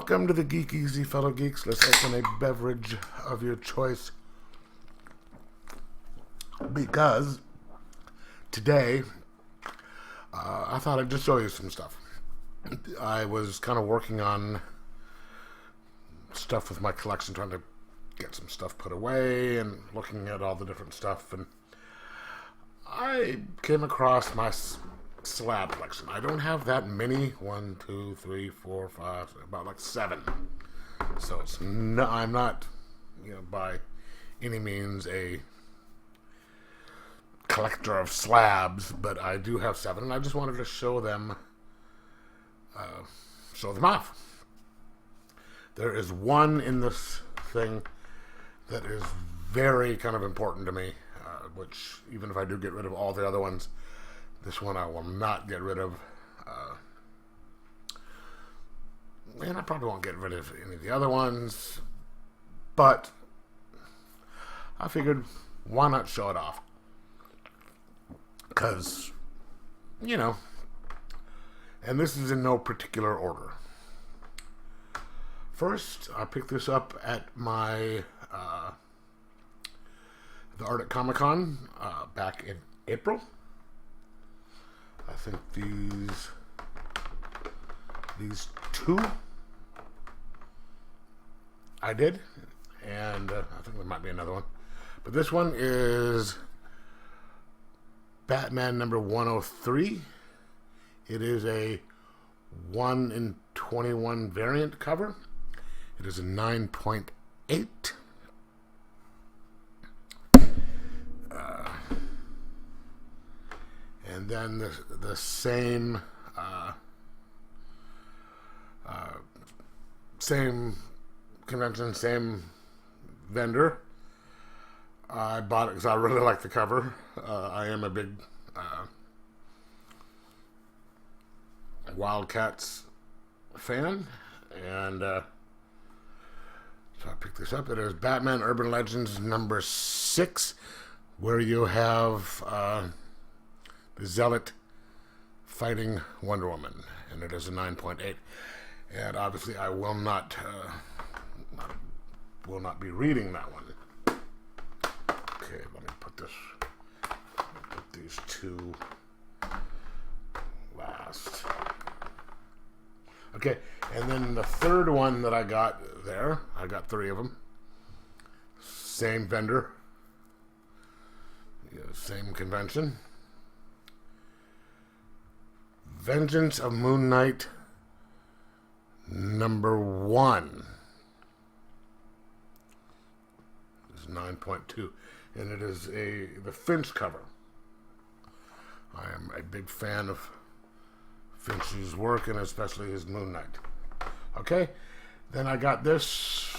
Welcome to the Geek Easy, fellow geeks. Let's open a beverage of your choice. Because today, I thought I'd just show you some stuff. I was kind of working on stuff with my collection, trying to get some stuff put away and looking at all the different stuff. And I came across my slab collection. I don't have that many. 1, 2, 3, 4, 5, about like 7. So it's no, I'm not, by any means a collector of slabs, but I do have 7, and I just wanted to show them off. There is one in this thing that is very kind of important to me, which even if I do get rid of all the other ones, this one I will not get rid of. And I probably won't get rid of any of the other ones, but I figured, why not show it off? Because, and this is in no particular order. First, I picked this up at my the Arctic Comic-Con back in April. I think these 2 I did, and I think there might be another one, but this one is Batman number 103. It is a 1 in 21 variant cover. It is a 9.8. And then the same same convention, same vendor. I bought it because I really like the cover. I am a big Wildcats fan, and so I picked this up. It is Batman Urban Legends number 6, where you have the Zealot fighting Wonder Woman, and it is a 9.8. And obviously, I will not be reading that one. Okay, let me put these 2 last. Okay, and then the third one that I got there, I got 3 of them. Same vendor, same convention. Vengeance of Moon Knight number 1. This is 9.2, and it is the Finch cover. I am a big fan of Finch's work, and especially his Moon Knight. Okay, then I got this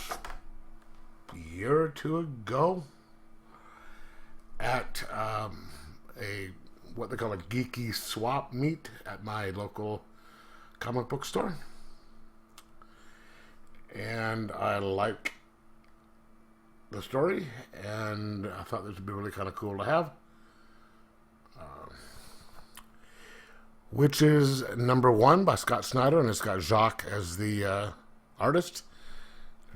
a year or 2 ago at what they call a geeky swap meet at my local comic book store, and I like the story, and I thought this would be really kind of cool to have. Which is number 1 by Scott Snyder, and it's got Jacques as the artist.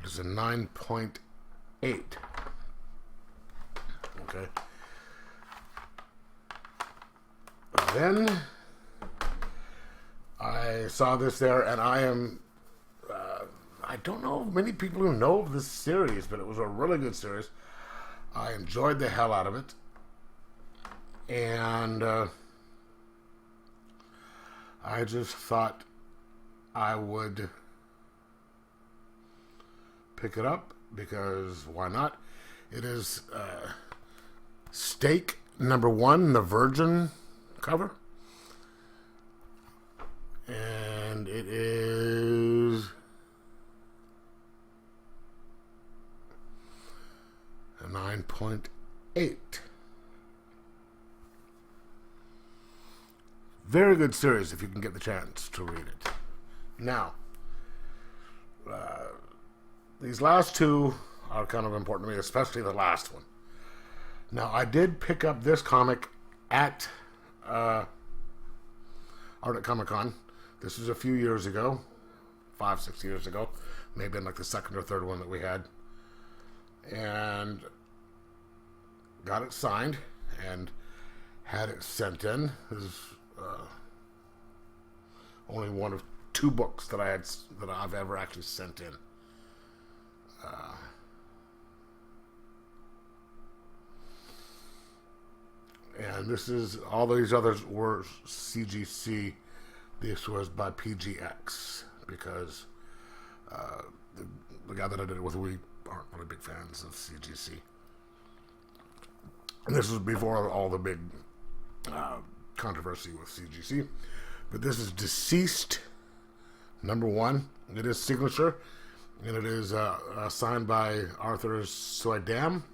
It is a 9.8. Okay. Then I saw this there, and I don't know many people who know of this series, but it was a really good series. I enjoyed the hell out of it, and I just thought I would pick it up, because why not? It is Stake number 1, the Virgin cover, and it is a 9.8. Very good series if you can get the chance to read it. Now, these last 2 are kind of important to me, especially the last one. Now, I did pick up this comic at Arctic Comic-Con. This was a few years ago, 5-6 years ago, maybe in like the second or third one that we had, and got it signed and had it sent in. This is only one of 2 books that I've ever actually sent in. And this is, all these others were CGC. This was by PGX, because the guy that I did it with, we aren't really big fans of CGC. And this was before all the big controversy with CGC. But this is Deceased, #1. It is signature, and it is signed by Arthur Soydam.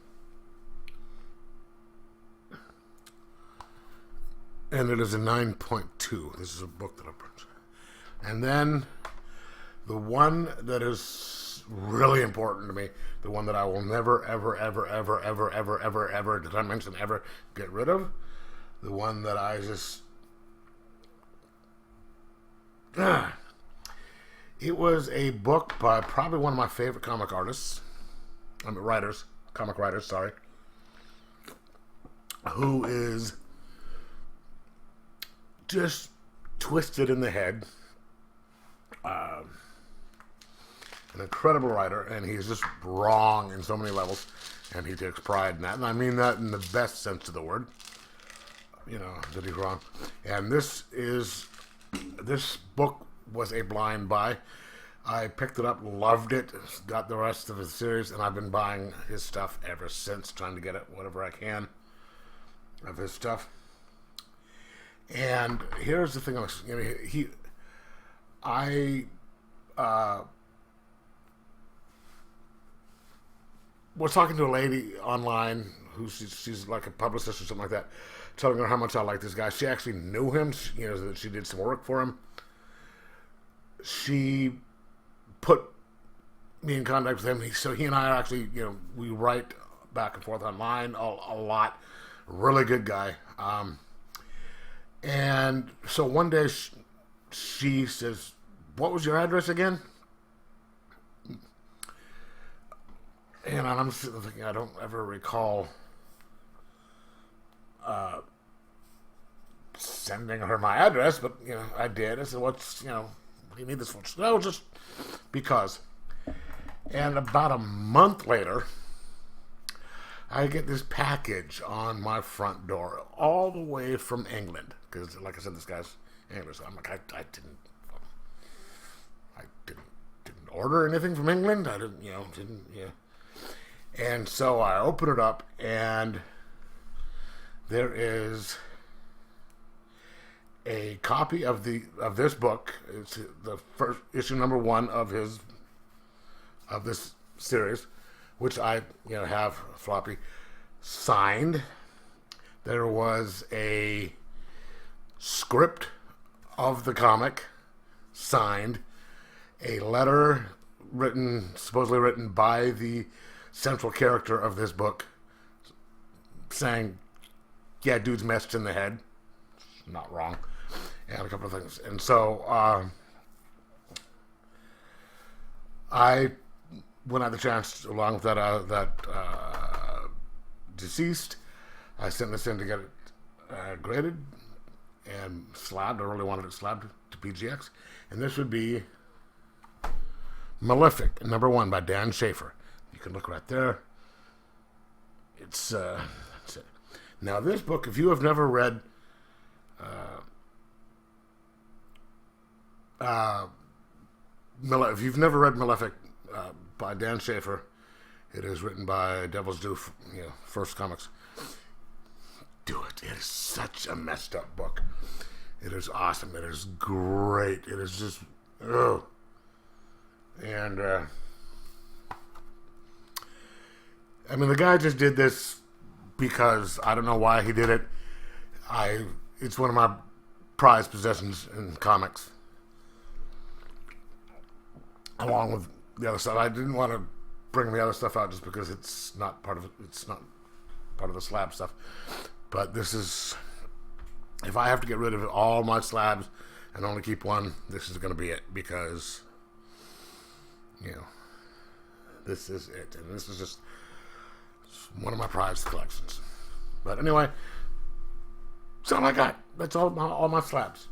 And it is a 9.2. This is a book that I purchased. And then the one that is really important to me, the one that I will never, ever, ever, ever, ever, ever, ever, ever, did I mention ever, get rid of? The one that I just... It was a book by probably one of my favorite comic writers, who is just twisted in the head. An incredible writer, and he's just wrong in so many levels, and he takes pride in that, and I mean that in the best sense of the word, that he's wrong. And this book was a blind buy. I picked it up, loved it, got the rest of his series, and I've been buying his stuff ever since, trying to get it whatever I can of his stuff. And here's the thing, I was talking to a lady online who she's like a publicist or something like that, telling her how much I like this guy. She actually knew him, that she did some work for him. She put me in contact with him, so he and I are actually, we write back and forth online a lot. Really good guy. And so one day she says, "What was your address again?" And I'm sitting thinking, I don't ever recall sending her my address, but, I did. I said, what do you need this for? No, just because. And about a month later, I get this package on my front door, all the way from England, because, like I said, this guy's English. I'm like, I didn't order anything from England. I didn't. And so I open it up, and there is a copy of this book. It's the first issue, #1 of this series, which I have floppy signed. There was a script of the comic signed, a letter supposedly written by the central character of this book, saying, "Yeah, dude's messed in the head." Not wrong. And a couple of things. And so I, when I had the chance, along with that Deceased, I sent this in to get it graded and slabbed. I really wanted it slabbed to PGX. And this would be Malefic, #1 by Dan Schaefer. You can look right there. It's now this book, if you have never read if you've never read Malefic by Dan Schaefer, it is written by Devil's Due, First Comics. Do it. It is such a messed up book. It is awesome. It is great. It is just, and the guy just did this because I don't know why he did it. It's one of my prized possessions in comics, along with the other stuff. I didn't want to bring the other stuff out just because it's not part of the slab stuff. But this is, if I have to get rid of all my slabs and only keep one, this is going to be it, because you know, this is it. And this is just one of my prized collections. But anyway, that's all I got. That's all my slabs.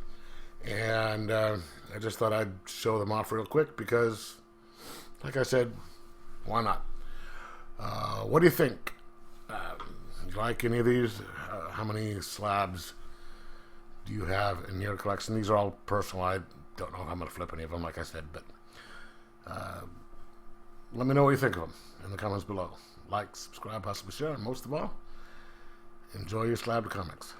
And I just thought I'd show them off real quick because, like I said, why not? What do you think? You like any of these? How many slabs do you have in your collection? These are all personal. I don't know if I'm going to flip any of them, like I said, but let me know what you think of them in the comments below. Like, subscribe, possibly share, and most of all, enjoy your slab comics.